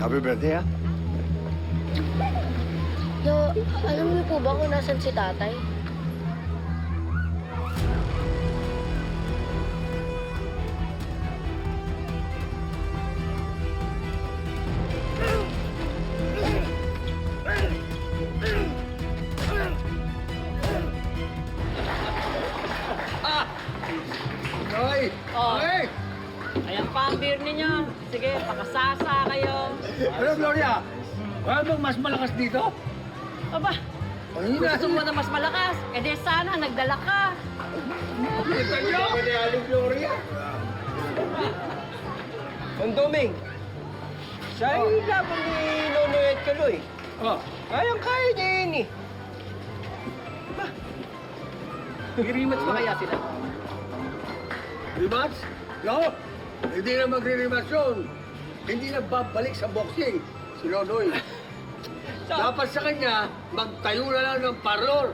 Happy birthday, ha? Alam niyo po ba kung nasan si tatay? Hoy! Oh. Hoy! Ayan pa ang beer ninyo. Sige, pakasasa kayo. Ano, Gloria? Wala bang mas malakas dito? Aba, Ay, gusto mo na mas malakas. E di sana, nagdala ka. Kita niyo? Pwede aling Gloria. Ang Doming, sa laban ni Nonoy at Kaloy, Oh, kayang-kaya niya yun eh. Nag-rematch pa kaya sila? rematch? No! Hindi na magre-rematch yun. Hindi na babalik sa boxing. Si Nonoy. Dapat sa kanya, magtayo na lang ng parlor.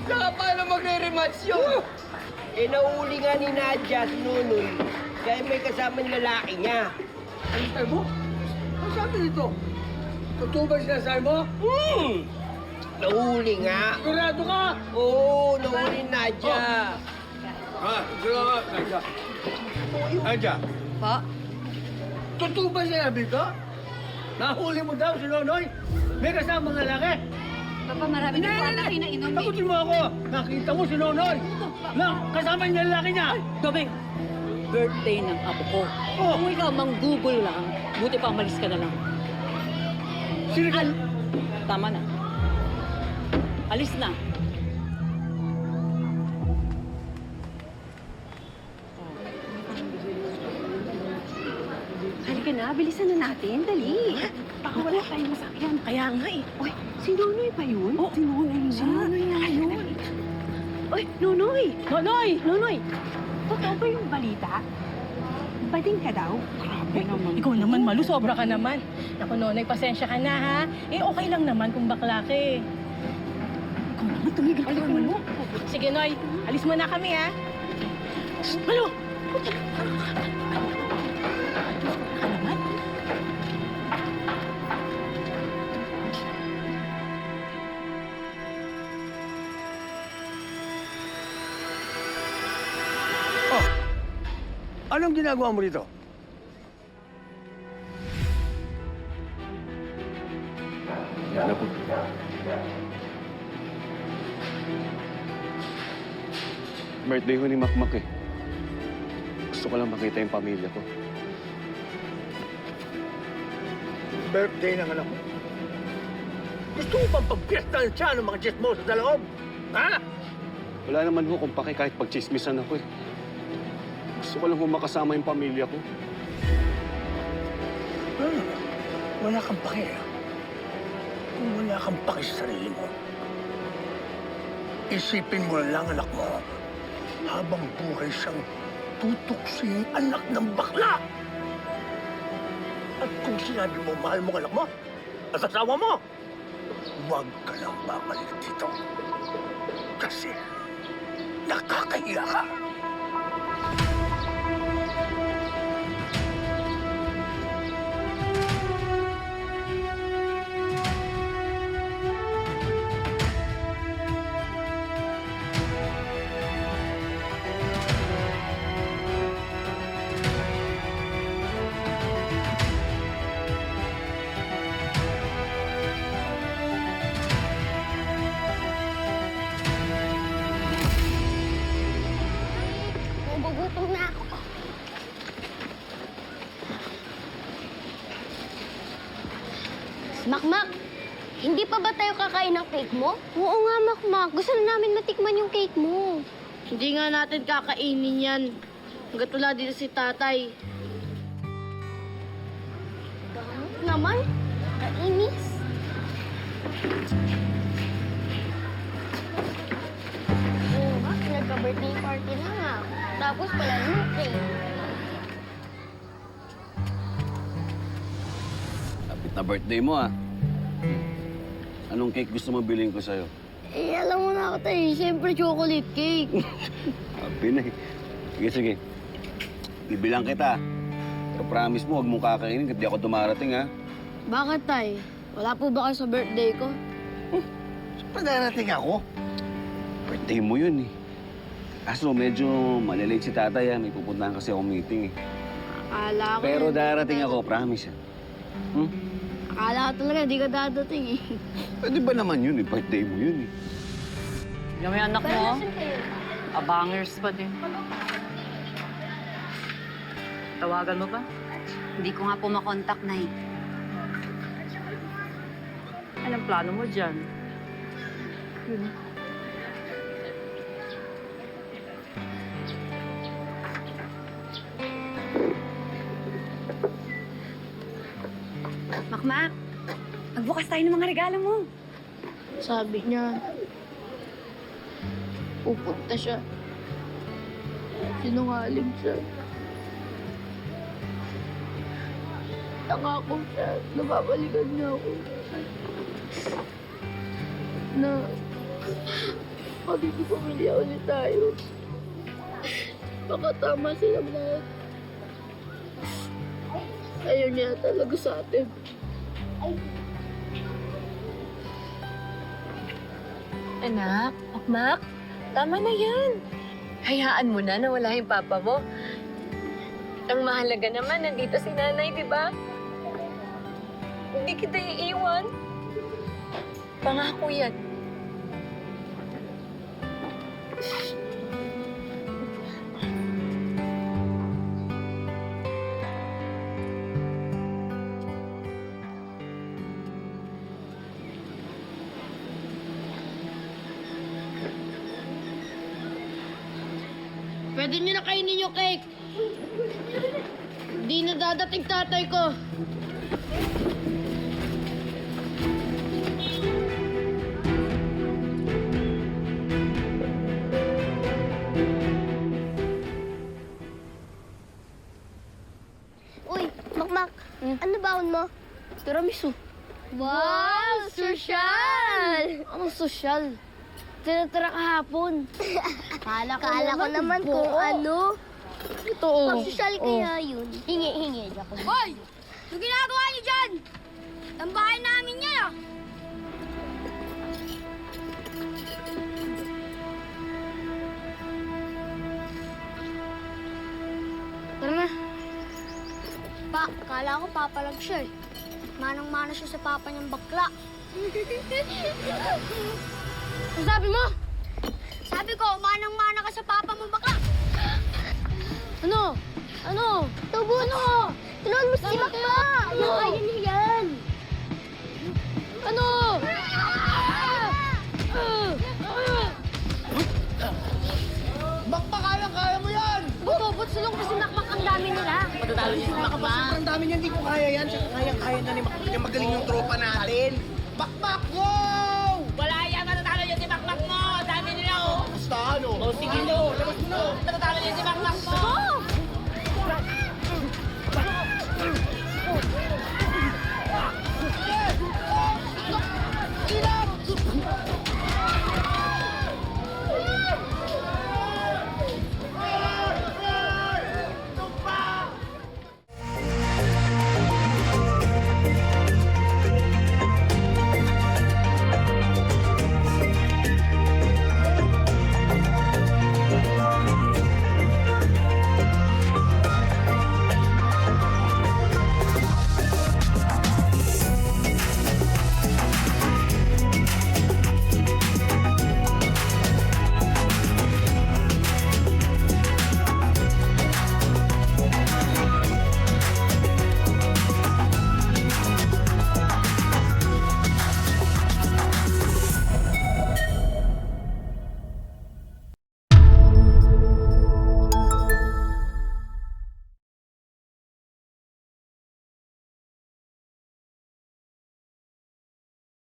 Saka paano magre-rematch yun? Eh, nahuli nga ni Nadia si Nonoy, kaya may kasama yung lalaki niya. Ano tayo mo? Ano sabi nito? Totoo ba sinasabi mo? Nahuli nga. Sigurado ka? Oo, nahuli ni Nadia. Ha? Sigurado ka? Nadja. Nadja, Pa? totoo ba sinabi ito? Nahuli mo daw si Nonoy? May kasama ng lalaki? Papa, marami na po ata kinainom eh. Takutin mo ako! Nakita mo si Nonoy! Na, kasama niya yung lalaki niya! Doming, birthday ng apo ko. Oh. Kung ikaw manggugol lang, buti pa umalis ka na lang. Sino ka? Tama na. Alis na. Halika na, bilisan na natin. Dali. Baka wala tayong masakyan. Kaya nga eh. Uy, si Nonoy pa yun? Oh, si Nonoy nga. Si Nonoy nga yun. Uy, Nonoy! Nonoy! Nonoy! Totoo ba yung balita? Bading ka daw? Grabe naman. Ikaw naman, Malu, sobra ka naman. Naku, Nonoy, pasensya ka na, ha? Eh, okay lang naman kung bakla ka eh. Ikaw naman, tumigil ka naman mo. Sige, Noy, alis mo na kami, ha? Shh, Malu! Ka naman? Oh! Anong ginagawa mo rito? Yan na po. Birthday ko ni Makmak eh. Gusto ko lang makita yung pamilya ko. Birthday ng anak mo. Gusto mo bang pagpiestahan siya ng mga chismoso sa loob? Ha? Wala naman ho kung paki kahit pagchismisan ako eh. Gusto ko lang ho makasama yung pamilya ko. Wala kang pake. Kung wala kang pake sa sarili mo, isipin mo lang anak mo habang buhay siyang tutuksing anak ng bakla. At kung sinabi mo mahal mo ang anak mo at asawa mo, huwag ka nang babalik dito. Kasi nakakahiya ka. Nagugutom na ako. Makmak, hindi pa ba tayo kakain ng cake mo? Oo nga, Makmak. Gusto na namin matikman yung cake mo. Hindi nga natin kakainin yan. Hanggat wala dito si tatay. Bakit naman? Kainis. Oo nga, nagka-birthday party na nga. Tapos pala yung cake. Kapit na birthday mo ah. Anong cake gusto mo bilhin ko sa'yo? Eh, alam mo na ako tayo. Siyempre, chocolate cake. Happy na eh. Sige, sige. Bibilang kita. Pero promise mo, huwag mong kakainin kasi di ako dumarating, ha? Bakit, tay? Wala po ba kayo sa birthday ko? Saan darating ako? Birthday mo yun, eh. Kaso medyo malilate si tatay, ha? May pupuntahan kasi ako meeting, eh. Akala ko... Pero darating ako, promise, ha? Hmm? Akala ko talaga, di ka dadating eh. Pwede ba naman yun, eh? Birthday mo yun, eh. Yung may anak mo, abangers pa din. Tawagan mo ba? Hindi ko nga po makontak, Nay. Anong plano mo dyan? Makmak, magbukas tayo ng mga regalo mo. Sabi niya, pupunta siya. Sinungaling siya. Nangako siya, nababalikan niya ako. Na, magiging-pamilya ulit tayo. Baka tama silang lahat. Ayaw niya talaga sa atin. Anak, Makmak, tama na yan. Hayaan mo na wala yung papa mo. Ang mahalaga naman, nandito si nanay, di ba? Hindi kita iiwan. Pangako yan. Pwede niyo na kainin yung cake. Di na dadating tatay ko. Uy, Makmak, ano baon mo? Tiramisu. Wow! Sosyal! Anong sosyal? Tinatira kahapon. Kala Kala ko naman kung ano. Ito, oh. Pagsosyal kaya yun. Hingi ako. Hoy! Ano ginagawa niyo dyan? Ang bahay namin yan ah! Tara na. Pa, kala ko papalag siya eh. Manang-mana siya sa papa niyang bakla. Ang sabi mo? Sabi ko, manang-mana ka sa papa mong bakla. Ano? Ano? Tubo ano? Tulungan mo si Makma! Ano? Ayun niya yan! Ano? Bakbak, kaya mo yan! Buto, sulong ko si Makmak, ang dami nila. Matatalo niya si Makmak. Ang dami niyan, hindi ko kaya yan. Saka kaya na ni Makmak. Yung magaling yung tropa natin. Bakbak, go! Wala yan, matatalo niya si Makmak mo. Dami nila, oh. Basta ano? Oh, sige, no. Labas mo na. Matatalo niya si Makmak